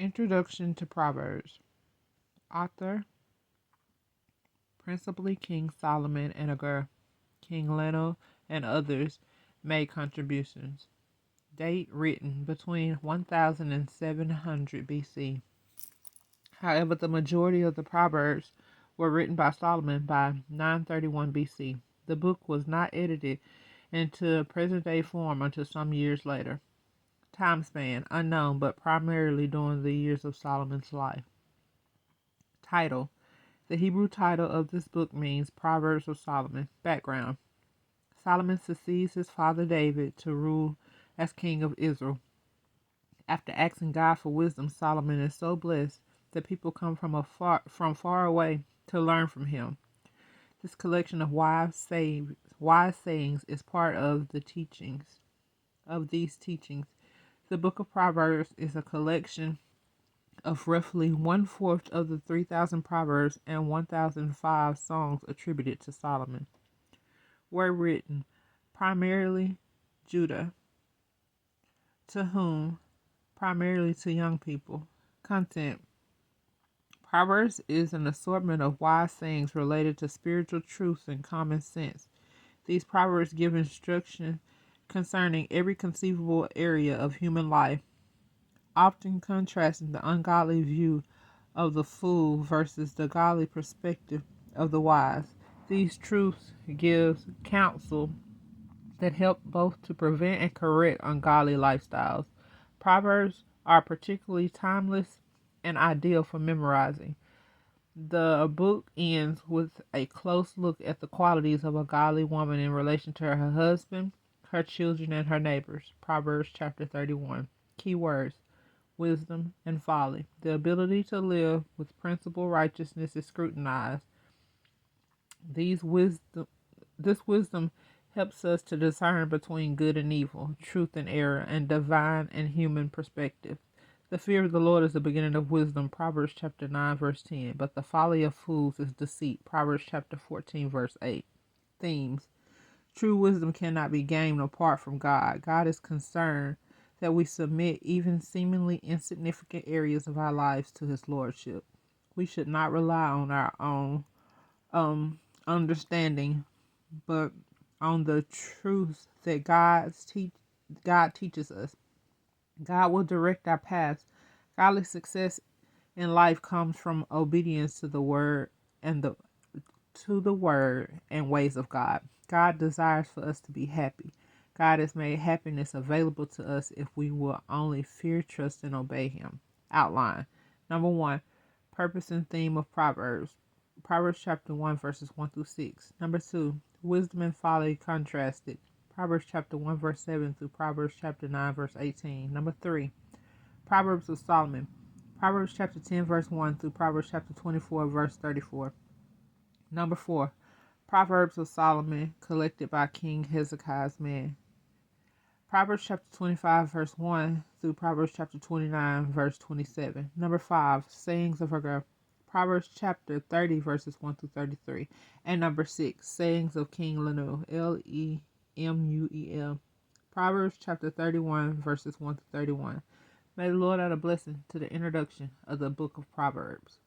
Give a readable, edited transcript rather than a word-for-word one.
Introduction to Proverbs. Author, principally King Solomon and King Leno and others made contributions. Date written between 1000 and 700 BC. However, the majority of the Proverbs were written by Solomon by 931 BC. The book was not edited into present-day form until some years later. Time span unknown, but primarily during the years of Solomon's life. Title. The Hebrew title of this book means Proverbs of Solomon. Background. Solomon succeeds his father David to rule as king of Israel. After asking God for wisdom, Solomon is so blessed that people come from far away to learn from him. This collection of wise sayings is part of these teachings. The book of Proverbs is a collection of roughly 1/4 of the 3,000 Proverbs and 1,005 songs attributed to Solomon. Were written primarily Judah, to whom? Primarily to young people. Content. Proverbs is an assortment of wise sayings related to spiritual truths and common sense. These proverbs give instruction concerning every conceivable area of human life, often contrasting the ungodly view of the fool versus the godly perspective of the wise. These truths give counsel that help both to prevent and correct ungodly lifestyles. Proverbs are particularly timeless and ideal for memorizing. The book ends with a close look at the qualities of a godly woman in relation to her husband, her children, and her neighbors. Proverbs chapter 31. Key words: wisdom and folly. The ability to live with principled righteousness is scrutinized. This wisdom helps us to discern between good and evil, truth and error, and divine and human perspective. The fear of the Lord is the beginning of wisdom. Proverbs chapter 9 verse 10. But the folly of fools is deceit. Proverbs chapter 14 verse 8. Themes. True wisdom cannot be gained apart from God. God is concerned that we submit even seemingly insignificant areas of our lives to his lordship. We should not rely on our own understanding, but on the truths that God teaches us. God will direct our paths. Godly success in life comes from obedience to the word and ways of God. God desires for us to be happy. God has made happiness available to us if we will only fear, trust, and obey him. Outline. Number 1, purpose and theme of Proverbs. Proverbs chapter 1 verses 1 through 6. Number 2, wisdom and folly contrasted. Proverbs chapter 1 verse 7 through Proverbs chapter 9 verse 18. Number 3, Proverbs of Solomon. Proverbs chapter 10 verse 1 through Proverbs chapter 24 verse 34. Number 4, Proverbs of Solomon collected by King Hezekiah's man. Proverbs chapter 25 verse 1 through Proverbs chapter 29 verse 27. Number 5, sayings of Hagar. Proverbs chapter 30 verses 1 through 33. And number 6, sayings of King Lemuel. Lemuel. Proverbs chapter 31 verses 1 through 31. May the Lord add a blessing to the introduction of the book of Proverbs.